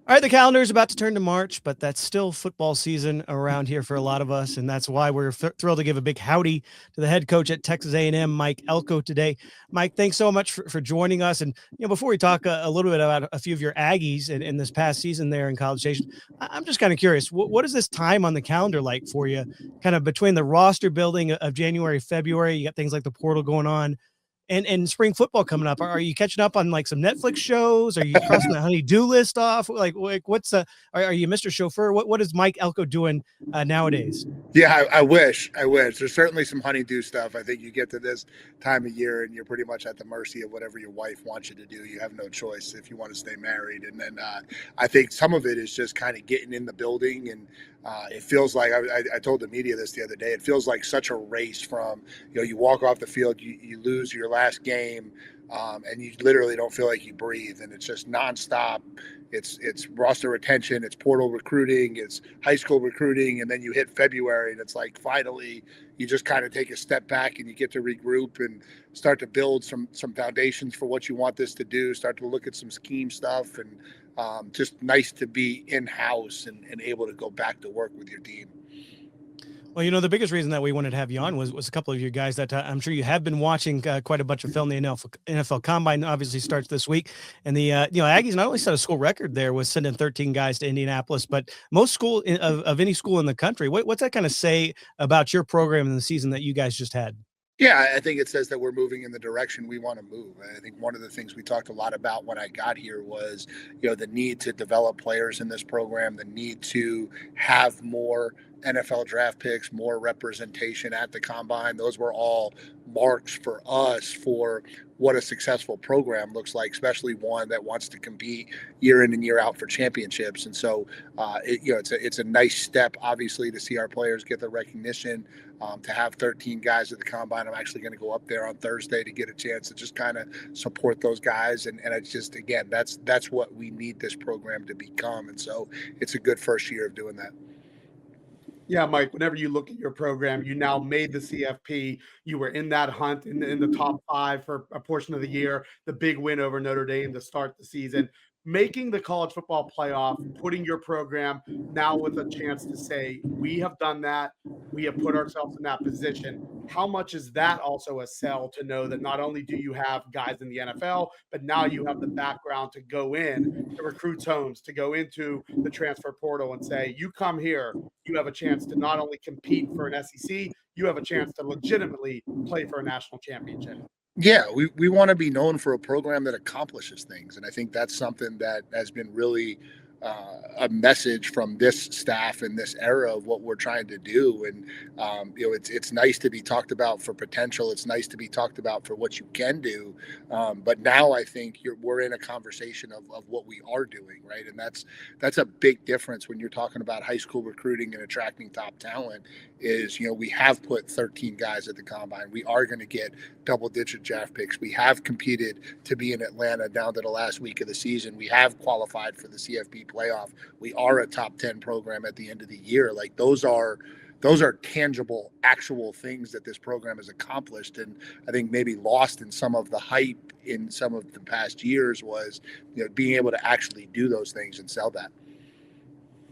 All right, the calendar is about to turn to March, but that's still football season around here for a lot of us, and that's why we're thrilled to give a big howdy to the head coach at Texas A&M, Mike Elko, today. Mike, thanks so much for joining us. And before we talk a little bit about a few of your Aggies in this past season there in College Station, I'm just kind of curious, what is this time on the calendar like for you? Kind of between the roster building of January, February, you got things like the portal going on, and spring football coming up. Are you catching up on like some Netflix shows? Are you crossing the honey-do list off? Like what's are you Mr. Chauffeur? What is Mike Elko doing nowadays? Yeah, I wish. I wish. There's certainly some honeydew stuff. I think you get to this time of year and you're pretty much at the mercy of whatever your wife wants you to do. You have no choice if you want to stay married. And then I think some of it is just kind of getting in the building. And it feels like, I told the media this the other day, it feels like such a race from, you walk off the field, you lose your last game, and you literally don't feel like you breathe. And it's just nonstop. It's roster retention, it's portal recruiting, it's high school recruiting, and then you hit February and it's like finally you just kind of take a step back and you get to regroup and start to build some foundations for what you want this to do, start to look at some scheme stuff, and just nice to be in-house and able to go back to work with your team. Well, the biggest reason that we wanted to have you on was a couple of you guys that I'm sure you have been watching quite a bunch of film. The NFL Combine obviously starts this week, and the Aggies not only set a school record there with sending 13 guys to Indianapolis, but most school of any school in the country. What's that kind of say about your program in the season that you guys just had? Yeah, I think it says that we're moving in the direction we want to move. I think one of the things we talked a lot about when I got here was, the need to develop players in this program, the need to have more NFL draft picks, more representation at the combine. Those were all marks for us for what a successful program looks like, especially one that wants to compete year in and year out for championships. And so, it's a nice step, obviously, to see our players get the recognition. To have 13 guys at the combine, I'm actually going to go up there on Thursday to get a chance to just kind of support those guys. And it's just, again, that's what we need this program to become. And so it's a good first year of doing that. Yeah, Mike, whenever you look at your program, you now made the CFP. You were in that hunt in the top five for a portion of the year, the big win over Notre Dame to start the season. Making the college football playoff, putting your program now with a chance to say, we have done that. We have put ourselves in that position. How much is that also a sell to know that not only do you have guys in the NFL, but now you have the background to go in to recruits' homes, to go into the transfer portal and say, you come here, you have a chance to not only compete for an SEC, you have a chance to legitimately play for a national championship. Yeah, we want to be known for a program that accomplishes things. And I think that's something that has been really a message from this staff in this era of what we're trying to do. And, it's nice to be talked about for potential. It's nice to be talked about for what you can do. But now I think we're in a conversation of what we are doing, right? And that's a big difference when you're talking about high school recruiting and attracting top talent is, we have put 13 guys at the combine. We are going to get double-digit draft picks. We have competed to be in Atlanta down to the last week of the season. We have qualified for the CFP playoff. We are a top 10 program at the end of the year. Like those are tangible, actual things that this program has accomplished. And I think maybe lost in some of the hype in some of the past years was, being able to actually do those things and sell that.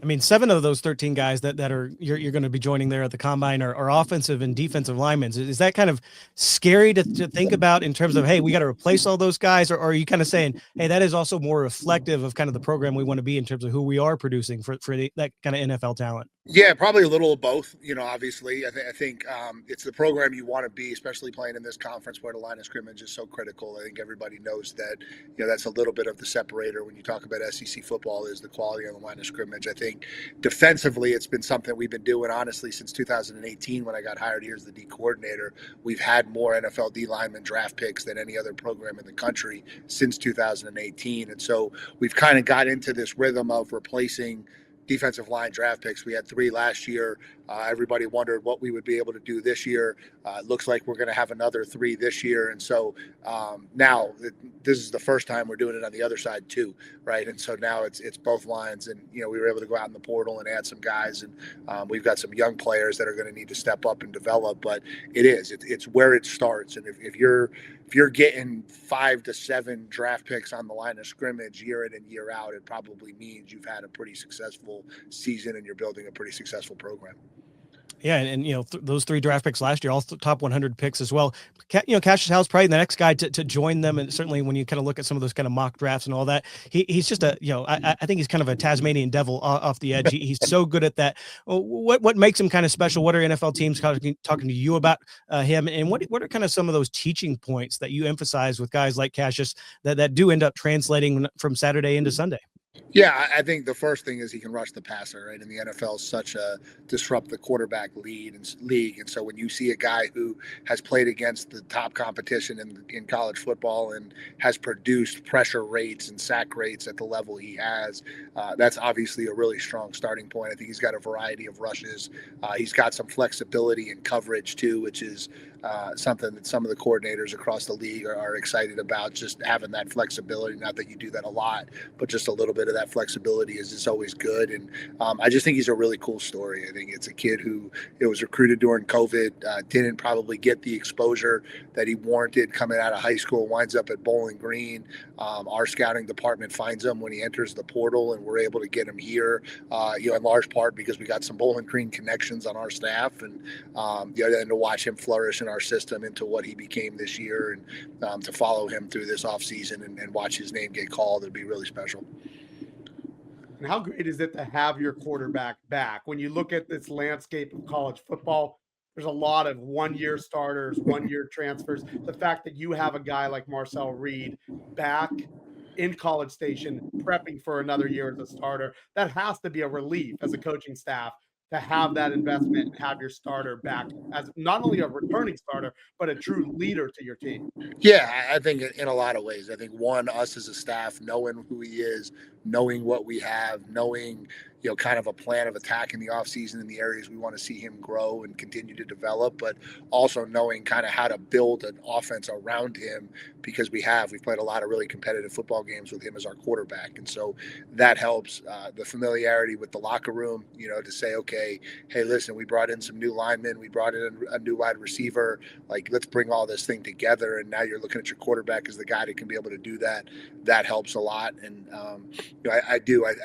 I mean, 7 of those 13 guys that are you're going to be joining there at the combine are offensive and defensive linemen. Is that kind of scary to think about in terms of, hey, we got to replace all those guys, or are you kind of saying, hey, that is also more reflective of kind of the program we want to be in terms of who we are producing for that kind of NFL talent? Yeah, probably a little of both. Obviously, I think it's the program you want to be, especially playing in this conference where the line of scrimmage is so critical. I think everybody knows that. That's a little bit of the separator when you talk about SEC football is the quality on the line of scrimmage. I think defensively, it's been something we've been doing honestly since 2018 when I got hired here as the D coordinator. We've had more NFL D lineman draft picks than any other program in the country since 2018, and so we've kind of got into this rhythm of replacing defensive line draft picks. We had 3 last year. Everybody wondered what we would be able to do this year. It looks like we're going to have another 3 this year. And so now this is the first time we're doing it on the other side too, right? And so now it's both lines. And, we were able to go out in the portal and add some guys. And we've got some young players that are going to need to step up and develop. But it's where it starts. And if you're getting 5 to 7 draft picks on the line of scrimmage year in and year out, it probably means you've had a pretty successful season and you're building a pretty successful program. Yeah, and those 3 draft picks last year, all top 100 picks as well. Cassius Howell's probably the next guy to join them, and certainly when you kind of look at some of those kind of mock drafts and all that, he's just I think he's kind of a Tasmanian devil off the edge. He's so good at that. What makes him kind of special? What are NFL teams talking to you about him, and what are kind of some of those teaching points that you emphasize with guys like Cassius that do end up translating from Saturday into Sunday? Yeah, I think the first thing is he can rush the passer, right? And the NFL is such a disrupt the quarterback league. And so when you see a guy who has played against the top competition in college football and has produced pressure rates and sack rates at the level he has, that's obviously a really strong starting point. I think he's got a variety of rushes. He's got some flexibility in coverage too, which is something that some of the coordinators across the league are excited about, just having that flexibility. Not that you do that a lot, but just a little bit of that flexibility is always good. And I just think he's a really cool story. I think it's a kid who was recruited during COVID, didn't probably get the exposure that he warranted coming out of high school, winds up at Bowling Green. Our scouting department finds him when he enters the portal, and we're able to get him here, in large part because we got some Bowling Green connections on our staff, and and to watch him flourish in our system into what he became this year, and to follow him through this offseason and watch his name get called, it'd be really special. And how great is it to have your quarterback back? When you look at this landscape of college football, there's a lot of 1-year starters, 1-year transfers. The fact that you have a guy like Marcel Reed back in College Station prepping for another year as a starter, that has to be a relief as a coaching staff to have that investment and have your starter back as not only a returning starter, but a true leader to your team. Yeah, I think in a lot of ways. I think one, us as a staff, knowing who he is, knowing what we have, knowing, kind of a plan of attack in the offseason in the areas we want to see him grow and continue to develop, but also knowing kind of how to build an offense around him, because we've played a lot of really competitive football games with him as our quarterback. And so that helps. The familiarity with the locker room, to say, okay, hey, listen, we brought in some new linemen, we brought in a new wide receiver, like, let's bring all this thing together. And now you're looking at your quarterback as the guy that can be able to do that. That helps a lot. And I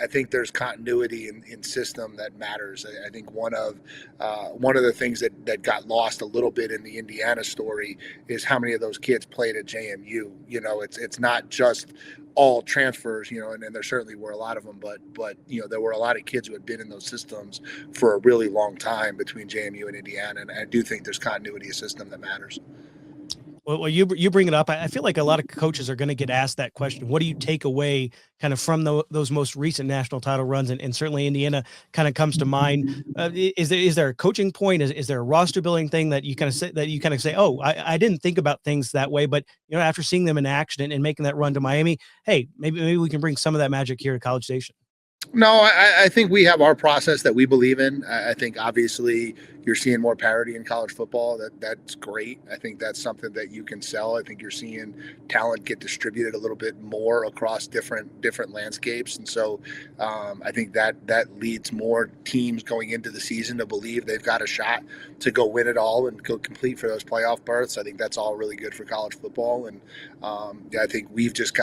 think there's continuity in system that matters. I think one of the things that got lost a little bit in the Indiana story is how many of those kids played at JMU. It's not just all transfers, and there certainly were a lot of them, but there were a lot of kids who had been in those systems for a really long time between JMU and Indiana, and I do think there's continuity of system that matters. Well, you bring it up. I feel like a lot of coaches are going to get asked that question. What do you take away kind of from those most recent national title runs? And certainly Indiana kind of comes to mind. Is there a coaching point? Is there a roster building thing that you kind of say, oh, I didn't think about things that way, but after seeing them in action and making that run to Miami, hey, maybe we can bring some of that magic here to College Station. No, I think we have our process that we believe in. I think obviously you're seeing more parity in college football. That's great. I think that's something that you can sell. I think you're seeing talent get distributed a little bit more across different landscapes, and so I think that leads more teams going into the season to believe they've got a shot to go win it all and go complete for those playoff berths. I think that's all really good for college football, and I think we've just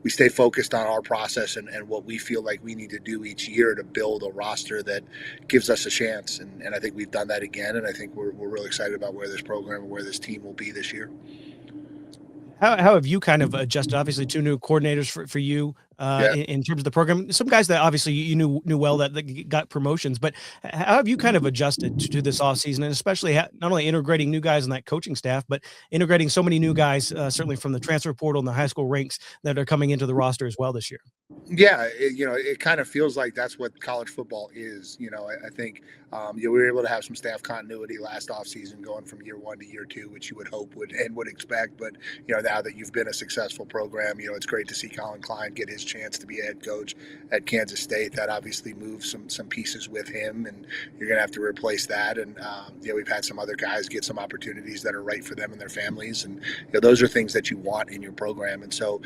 we stay focused on our process and what we feel like we need to do each year to build a roster that gives us a chance, and I think we've done that again, and I think we're really excited about where this program and where this team will be this year. How have you kind of adjusted? Obviously, 2 new coordinators for you in terms of the program. Some guys that obviously you knew well that got promotions, but how have you kind of adjusted to this offseason, and especially not only integrating new guys in that coaching staff, but integrating so many new guys, certainly from the transfer portal and the high school ranks that are coming into the roster as well this year? Yeah, it kind of feels like that's what college football is. I think we were able to have some staff continuity last offseason going from year 1 to year 2, which you would hope would expect. But, now that you've been a successful program, it's great to see Colin Klein get his chance to be a head coach at Kansas State. That obviously moves some pieces with him, and you're going to have to replace that. And we've had some other guys get some opportunities that are right for them and their families, and those are things that you want in your program. And so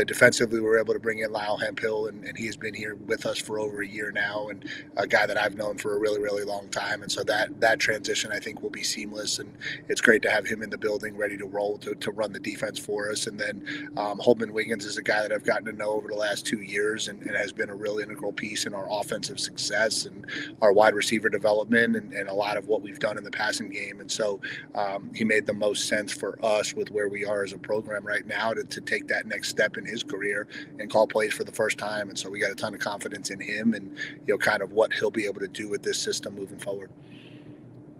defensively, we were able to bring in Lyle Hemphill, and he has been here with us for over a year now, and a guy that I've known for a really, really long time. And so that transition, I think, will be seamless, and it's great to have him in the building ready to roll to run the defense for us. And then Holman Wiggins is a guy that I've gotten to know over the last 2 years, and has been a real integral piece in our offensive success and our wide receiver development, and a lot of what we've done in the passing game. And so he made the most sense for us with where we are as a program right now to take that next step in his career and call plays for the first time. And so we got a ton of confidence in him, and kind of what he'll be able to do with this system moving forward.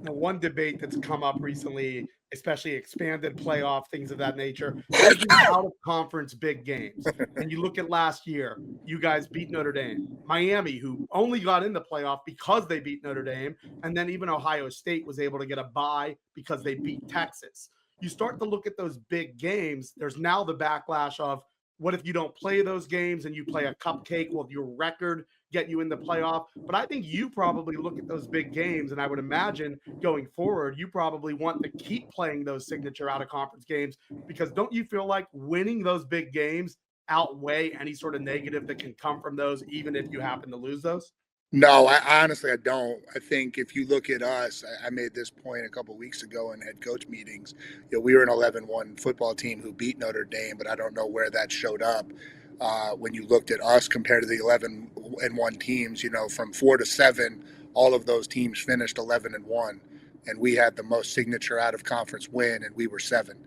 Now, one debate that's come up recently, especially expanded playoff, things of that nature, is the out of conference big games. And you look at last year, you guys beat Notre Dame, Miami, who only got in the playoff because they beat Notre Dame, and then even Ohio State was able to get a bye because they beat Texas. You start to look at those big games, there's now the backlash of, what if you don't play those games and you play a cupcake? Will your record get you in the playoff? But I think you probably look at those big games, and I would imagine going forward, you probably want to keep playing those signature out of conference games, because don't you feel like winning those big games outweigh any sort of negative that can come from those, even if you happen to lose those? No, I honestly, I don't. I think if you look at us, I made this point a couple of weeks ago in head coach meetings. We were an 11-1 football team who beat Notre Dame, but I don't know where that showed up when you looked at us compared to the 11-1 teams. From 4 to 7, all of those teams finished 11-1, and we had the most signature out of conference win, and we were 7.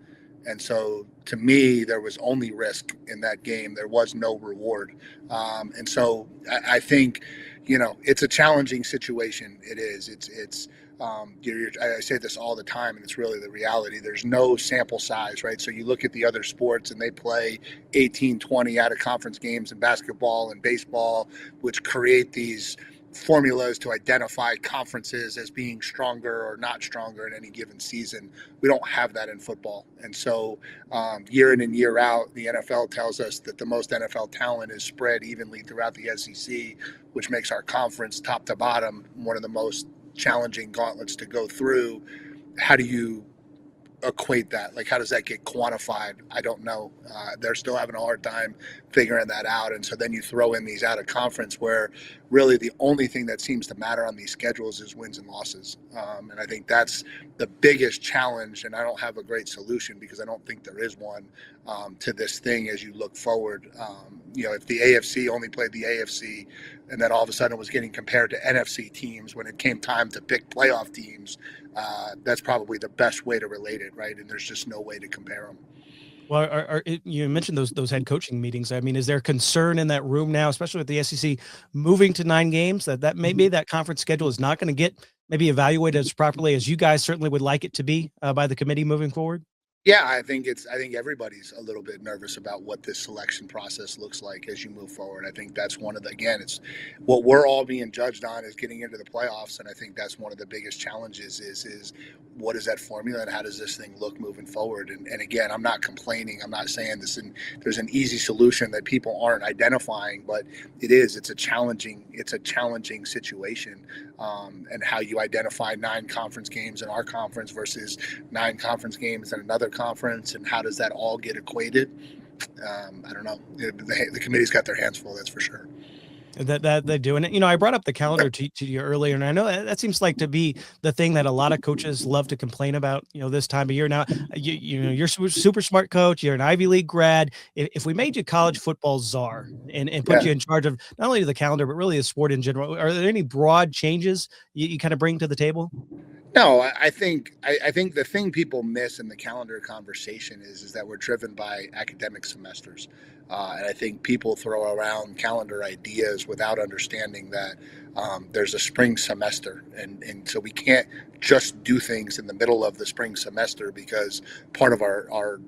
And so, to me, there was only risk in that game. There was no reward. And so, I think, it's a challenging situation. It is. I say this all the time, and it's really the reality. There's no sample size, right? So you look at the other sports, and they play 18, 20 out of conference games in basketball and baseball, which create these formulas to identify conferences as being stronger or not stronger in any given season. We don't have that in football. And so year in and year out, the NFL tells us that the most NFL talent is spread evenly throughout the SEC, which makes our conference top to bottom one of the most challenging gauntlets to go through. How do you equate that? Like, how does that get quantified? I don't know. They're still having a hard time figuring that out. And so then you throw in these out of conference where really the only thing that seems to matter on these schedules is wins and losses. And I think that's the biggest challenge. And I don't have a great solution, because I don't think there is one to this thing as you look forward. If the AFC only played the AFC, and then all of a sudden was getting compared to NFC teams when it came time to pick playoff teams, that's probably the best way to relate it, right? And there's just no way to compare them. Well, you mentioned those head coaching meetings. I mean, is there concern in that room now, especially with the SEC moving to 9 games, that maybe that conference schedule is not going to get maybe evaluated as properly as you guys certainly would like it to be by the committee moving forward? Yeah, I think everybody's a little bit nervous about what this selection process looks like as you move forward. I think that's it's what we're all being judged on is getting into the playoffs. And I think that's one of the biggest challenges is what is that formula and how does this thing look moving forward? And again, I'm not complaining. I'm not saying there's an easy solution that people aren't identifying, but it's a challenging situation. And how you identify 9 conference games in our conference versus 9 conference games in another conference, and how does that all get equated? I don't know. The committee's got their hands full, that's for sure. That they do. And, I brought up the calendar to you earlier, and I know that seems like to be the thing that a lot of coaches love to complain about, this time of year. Now, you're a super smart coach. You're an Ivy League grad. If we made you college football czar and put you in charge of not only the calendar, but really the sport in general, are there any broad changes you kind of bring to the table? No, I think the thing people miss in the calendar conversation is that we're driven by academic semesters. And I think people throw around calendar ideas without understanding that there's a spring semester. And so we can't just do things in the middle of the spring semester, because part of our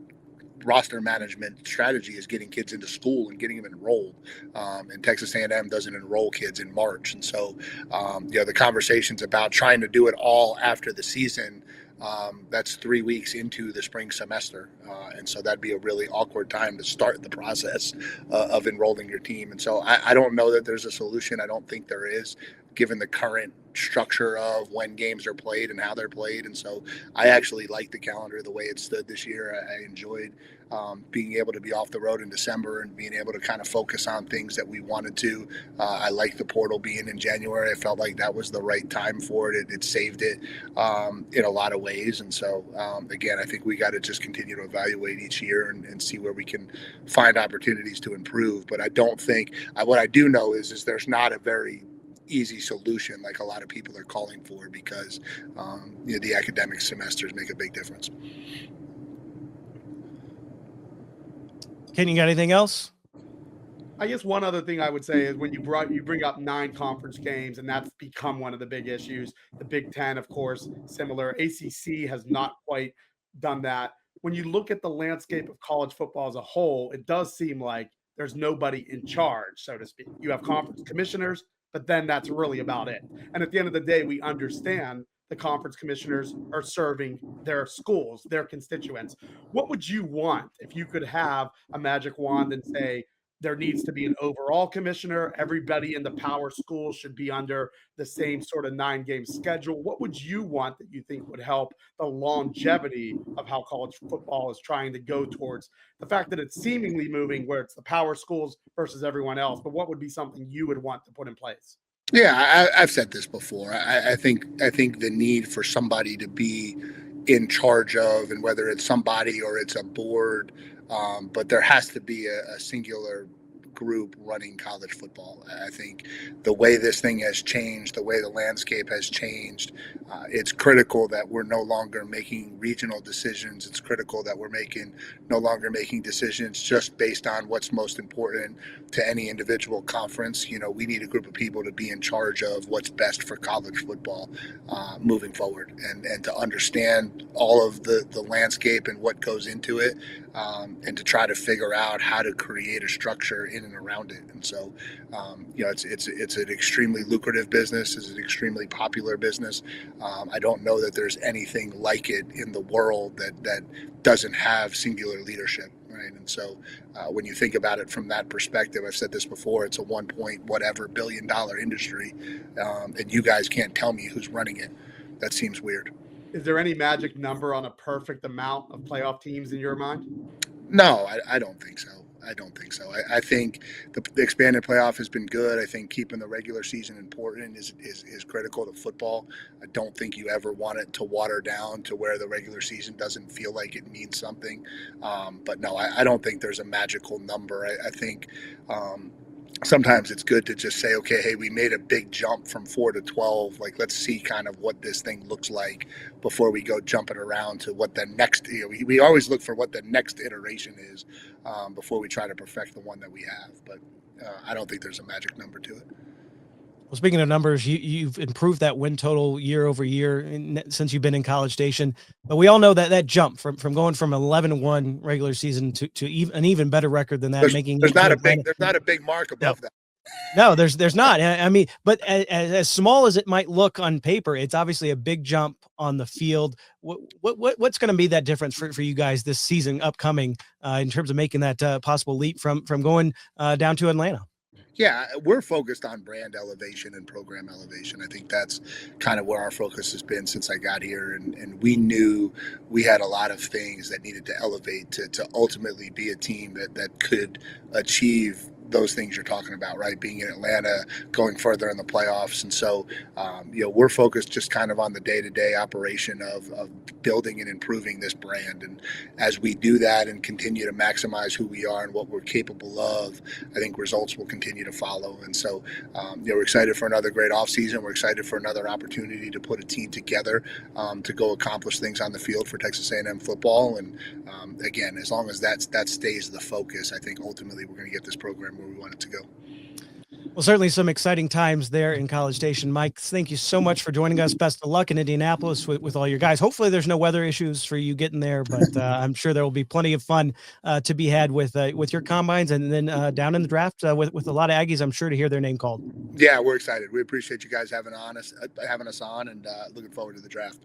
roster management strategy is getting kids into school and getting them enrolled. And Texas A&M doesn't enroll kids in March. And so, the conversations about trying to do it all after the season That's 3 weeks into the spring semester. And so that'd be a really awkward time to start the process of enrolling your team. And so I don't know that there's a solution. I don't think there is, given the current structure of when games are played and how they're played. And so I actually like the calendar the way it stood this year. I enjoyed being able to be off the road in December and being able to kind of focus on things that we wanted to. I like the portal being in January. I felt like that was the right time for it. It saved it in a lot of ways. And so, again, I think we got to just continue to evaluate each year and see where we can find opportunities to improve. But I don't think, what I do know is there's not a very easy solution like a lot of people are calling for, because the academic semesters make a big difference. Ken, you got anything else? I guess one other thing I would say is when you bring up 9 conference games, and that's become one of the big issues. The Big Ten, of course, similar. ACC has not quite done that. When you look at the landscape of college football as a whole, it does seem like there's nobody in charge, so to speak. You have conference commissioners, but then that's really about it. And at the end of the day, we understand the conference commissioners are serving their schools, their constituents. What would you want if you could have a magic wand and say, there needs to be an overall commissioner? Everybody in the power schools should be under the same sort of 9-game schedule. What would you want that you think would help the longevity of how college football is trying to go towards the fact that it's seemingly moving where it's the power schools versus everyone else? But what would be something you would want to put in place? Yeah, I've said this before. I think the need for somebody to be in charge of, and whether it's somebody or it's a board, but there has to be a singular group running college football. I think the way this thing has changed, the way the landscape has changed, it's critical that we're no longer making regional decisions. It's critical that we're no longer making decisions just based on what's most important to any individual conference. We need a group of people to be in charge of what's best for college football moving forward, and to understand all of the landscape and what goes into it, and to try to figure out how to create a structure in and around it. And so, it's an extremely lucrative business. It's an extremely popular business. I don't know that there's anything like it in the world that doesn't have singular leadership, right? And so, when you think about it from that perspective, I've said this before, it's a 1 point whatever billion dollar industry, and you guys can't tell me who's running it. That seems weird. Is there any magic number on a perfect amount of playoff teams in your mind? No, I don't think so. I don't think so. I think the expanded playoff has been good. I think keeping the regular season important is critical to football. I don't think you ever want it to water down to where the regular season doesn't feel like it means something. But no, I don't think there's a magical number. I think sometimes it's good to just say, okay, hey, we made a big jump from 4 to 12. Like, let's see kind of what this thing looks like before we go jumping around to what the next, we always look for what the next iteration is before we try to perfect the one that we have. But I don't think there's a magic number to it. Well, speaking of numbers, you've improved that win total year over year since you've been in College Station. But we all know that jump from going from 11-1 regular season to an even better record than that. There's not a big mark above that. No, there's not. I mean, but as small as it might look on paper, it's obviously a big jump on the field. What's going to be that difference for you guys this season upcoming in terms of making that possible leap from going down to Atlanta? Yeah, we're focused on brand elevation and program elevation. I think that's kind of where our focus has been since I got here. And we knew we had a lot of things that needed to elevate to ultimately be a team that could achieve those things you're talking about, right? Being in Atlanta, going further in the playoffs. And so, we're focused just kind of on the day-to-day operation of building and improving this brand. And as we do that and continue to maximize who we are and what we're capable of, I think results will continue to follow. And so, we're excited for another great offseason. We're excited for another opportunity to put a team together to go accomplish things on the field for Texas A&M football. And again, as long as that stays the focus, I think ultimately we're going to get this program where we want it to go. Well, certainly some exciting times there in College Station. Mike, thank you so much for joining us. Best of luck in Indianapolis with all your guys. Hopefully there's no weather issues for you getting there, but I'm sure there will be plenty of fun to be had with your combines, and then down in the draft with a lot of Aggies, I'm sure, to hear their name called. Yeah, we're excited. We appreciate you guys having us on, and looking forward to the draft.